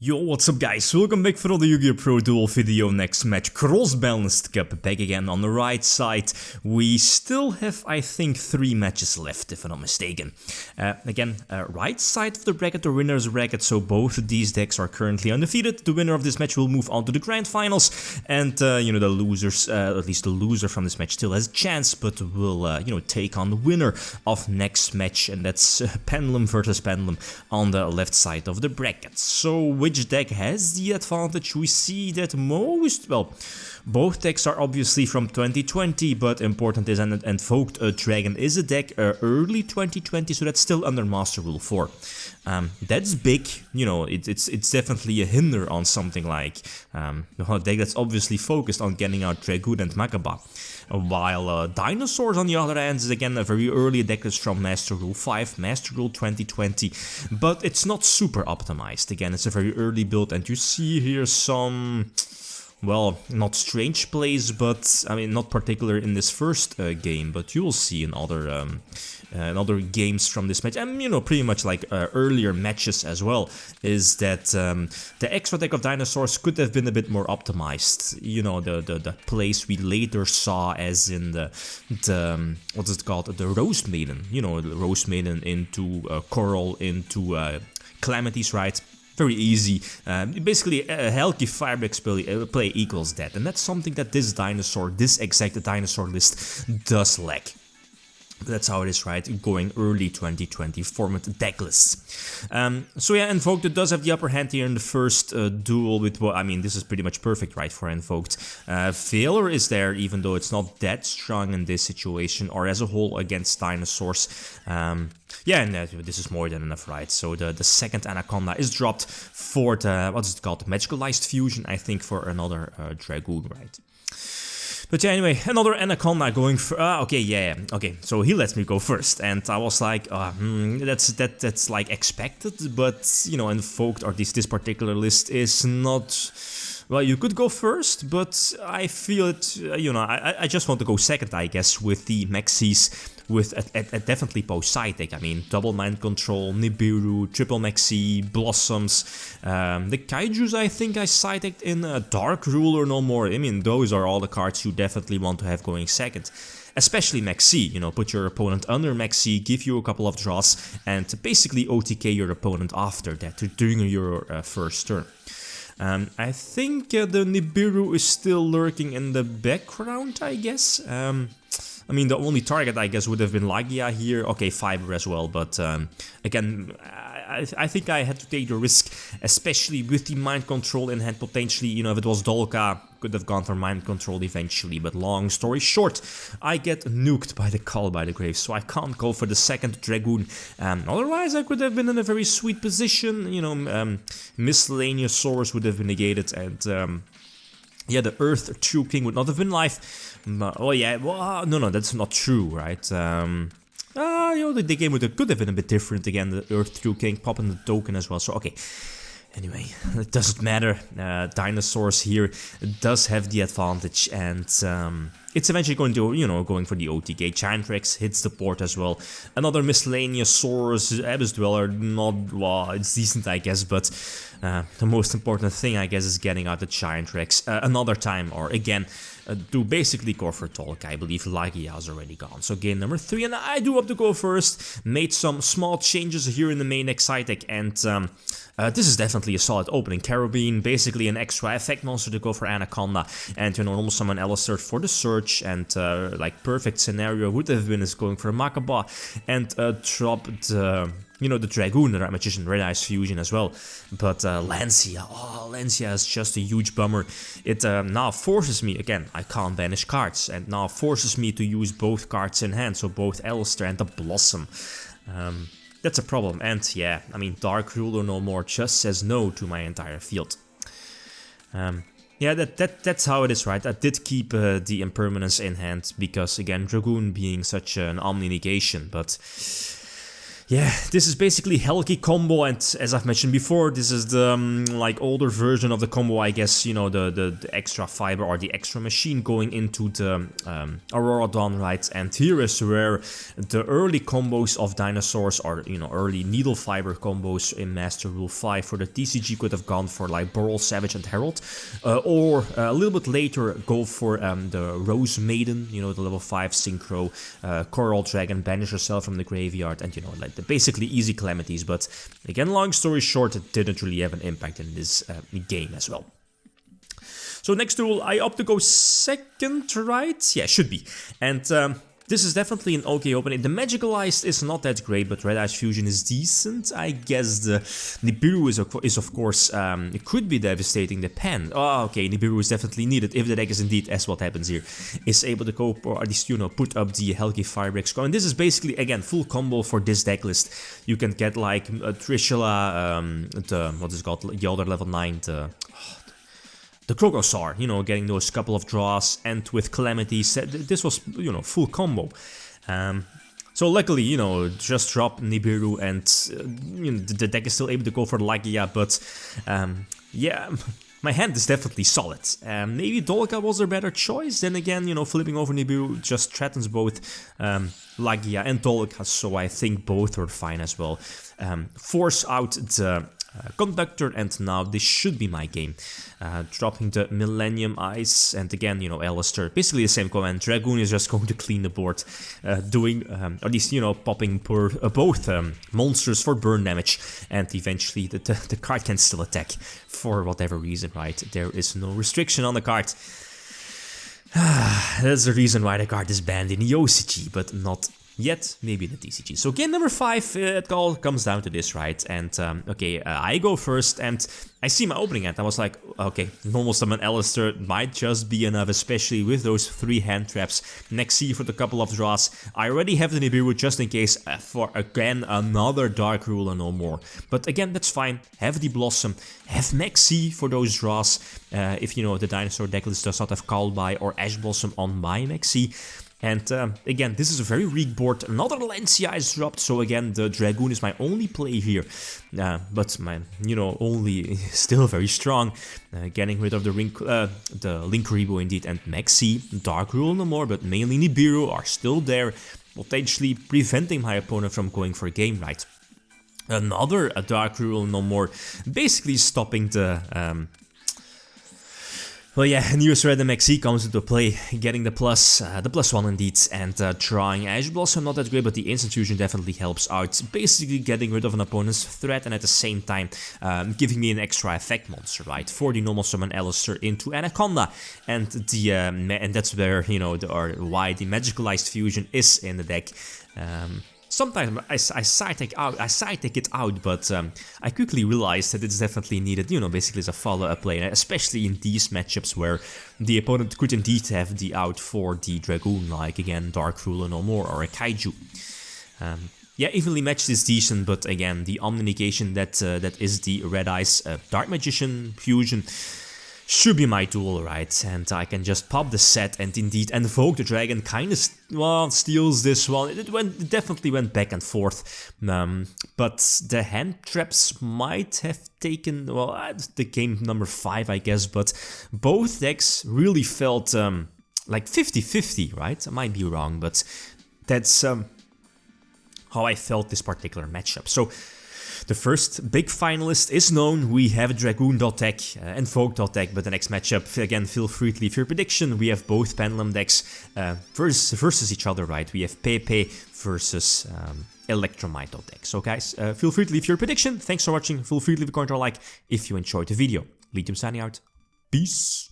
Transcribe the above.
Yo, what's up guys, welcome back for another YgoPro duel video. Next match, Cross-Banlist Cup, back again on the right side. We still have, I think, 3 matches left, if I'm not mistaken. Again, right side of the bracket, the winner's bracket, so both of these decks are currently undefeated. The winner of this match will move on to the grand finals, and, you know, the losers, at least the loser from this match still has a chance, but will, you know, take on the winner of next match, and that's Pendulum versus Pendulum on the left side of the bracket. So, which deck has the advantage? We see that most, well, both decks are obviously from 2020, but important is an Invoked Dragun is a deck early 2020, so that's still under Master Rule 4. That's big, you know, it's definitely a hinder on something like a deck that's obviously focused on getting out Dragun and Makaba. While Dinosaurs, on the other hand, is again a very early deck that's from Master Rule 5, Master Rule 2020, but it's not super optimized. Again, it's a very early build, and you see here some, well, not strange plays, but, I mean, not particular in this first game, but you will see in other games from this match, and, you know, pretty much like earlier matches as well, is that the extra deck of Dinosaurs could have been a bit more optimized. You know, the plays we later saw, as in the what is it called, the Rose Maiden, you know, the Rose Maiden into Coral, into Calamities, right? Very easy. Basically, a healthy Firebricks play equals that, and that's something that this exact dinosaur list does lack. That's how it is, right? Going early 2020 format deck lists. So yeah, Invoked does have the upper hand here in the first duel with, well, I mean, this is pretty much perfect, right, for Invoked. Failure is there, even though it's not that strong in this situation, or as a whole against Dinosaurs. Yeah, and this is more than enough, right? So the second Anaconda is dropped for the, what's it called, Magicalized Fusion, I think, for another Dragun, right? But yeah, anyway, another Anaconda going for, okay, yeah, okay, so he lets me go first, and I was like, that's like expected, but, you know, Invoked, or this particular list is not, well, you could go first, but I feel it, you know, I just want to go second, I guess, with the Maxis, with a definitely post-side deck. I mean, double Mind Control, Nibiru, triple Maxi, Blossoms, the Kaijus I think I side decked in Dark Ruler no more. I mean, those are all the cards you definitely want to have going second. Especially Maxi, you know, put your opponent under Maxi, give you a couple of draws, and basically OTK your opponent after that, during your first turn. I think the Nibiru is still lurking in the background, I guess. I mean, the only target, I guess, would have been Yugioh here. Okay, Fiber as well, but again, I think I had to take the risk, especially with the Mind Control in hand, potentially. You know, if it was Dolka, could have gone for Mind Control eventually, but long story short, I get nuked by the Call by the Grave, so I can't go for the second Dragun. Otherwise, I could have been in a very sweet position. You know, Miscellaneous Source would have been negated, and yeah, the Earth True King would not have been live. Oh yeah, well, no, that's not true, right? You know, the game could have been a bit different again. The Earth True King popping the token as well. So okay. Anyway, it doesn't matter. Dinosaurs here does have the advantage, and it's eventually going to, you know, going for the OTK. Giant Rex hits the port as well. Another Miscellaneous Source, Abyss Dweller, not, well, it's decent, I guess, but the most important thing, I guess, is getting out the Giant Rex another time, or again, to basically go for Tolk. I believe Yugioh is already gone. So game number 3, and I do have to go first. Made some small changes here in the main deck side deck, and this is definitely a solid opening. Carabine, basically an extra effect monster to go for Anaconda, and you know, normal summon Alistair for the search, and like perfect scenario would have been is going for a Makaba, and dropped you know, the Dragun, the Red Magician, Red Eyes Fusion as well. But Lancia, oh, Lancia is just a huge bummer. It now forces me, again, I can't banish cards, and now forces me to use both cards in hand, so both Alistair and the Blossom. That's a problem, and yeah, I mean, Dark Ruler no more just says no to my entire field. Yeah, that's how it is, right? I did keep the Impermanence in hand, because, again, Dragun being such an omni-negation, but Yeah, this is basically Helgi combo, and as I've mentioned before, this is the like older version of the combo, I guess, you know, the extra fiber or the extra machine going into the Aurora Dawn, right? And here is where the early combos of Dinosaurs, or, you know, early needle fiber combos in Master Rule 5 for the TCG could have gone for like Burl, Savage and Herald, or a little bit later go for the Rose Maiden, you know, the level 5 synchro, Coral Dragon, banish yourself from the graveyard, and, you know, like basically easy calamities. But again, long story short, it didn't really have an impact in this game as well. So next duel, I opt to go second, right? Yeah, should be. And this is definitely an okay opening. The Magicalized is not that great, but Red Eyes Fusion is decent. I guess the Nibiru is of course, it could be devastating the pen. Oh, okay, Nibiru is definitely needed if the deck is indeed, as what happens here, is able to cope, or at least, you know, put up the Helgi Firebreak score. And this is basically, again, full combo for this deck list. You can get like Trishula, what is it called, the other level 9, the Krogosaur, you know, getting those couple of draws, and with calamities, this was, you know, full combo. So luckily, you know, just drop Nibiru and you know, the deck is still able to go for Lagia, but yeah, my hand is definitely solid. Maybe Dolka was a better choice, then again, you know, flipping over Nibiru just threatens both Lagia and Dolka, so I think both are fine as well. Force out the Conductor, and now this should be my game. Dropping the Millennium Eyes, and again, you know, Alistair, basically the same command. Dragun is just going to clean the board, doing, at least, you know, popping both monsters for burn damage, and eventually the card can still attack for whatever reason, right? There is no restriction on the card. That's the reason why the card is banned in the OCG, but not yet, maybe in the TCG. So game number 5, it all comes down to this, right? And okay, I go first, and I see my opening hand. I was like, okay, normal summon Alistair might just be enough, especially with those 3 hand traps. Nexi for the couple of draws. I already have the Nibiru just in case for, again, another Dark Ruler, no more. But again, that's fine. Have the Blossom, have Nexi for those draws. If, you know, the Dinosaur decklist does not have Cowlby or Ash Blossom on my Nexi. And again, this is a very weak board. Another Lancia is dropped, so again, the Dragun is my only play here. But my, you know, only still very strong. Getting rid of the Linkuriboh indeed, and Maxi, Dark Rule no more, but mainly Nibiru are still there, potentially preventing my opponent from going for a game right. Another Dark Rule no more, basically stopping the well, yeah, News Red MXC comes into play, getting the +1 indeed, and drawing Ash Blossom, not that great, but the Instant Fusion definitely helps out, basically getting rid of an opponent's threat, and at the same time giving me an extra effect monster, right, for the normal summon Alistair into Anaconda, and the and that's where, you know, why the Magicalized Fusion is in the deck. Sometimes I side take it out, but I quickly realized that it's definitely needed, you know, basically as a follow-up play, especially in these matchups where the opponent could indeed have the out for the Dragoon, like again, Dark Ruler no more, or a Kaiju. Yeah, evenly matched is decent, but again, the Omni-Negation that is the Red Eyes Dark Magician Fusion should be my duel, right? And I can just pop the set and indeed Invoke the Dragon kind of, well, steals this one. It definitely went back and forth, but the hand traps might have taken, well, the game number 5, I guess, but both decks really felt like 50-50, right? I might be wrong, but that's how I felt this particular matchup. So the first big finalist is known. We have Dragoon.deck, Invoked.deck, but the next matchup, again, feel free to leave your prediction. We have both Pendulum decks versus each other, right? We have Pepe versus Electromite.deck. So guys, feel free to leave your prediction. Thanks for watching. Feel free to leave a comment or like if you enjoyed the video. Lithium signing out. Peace.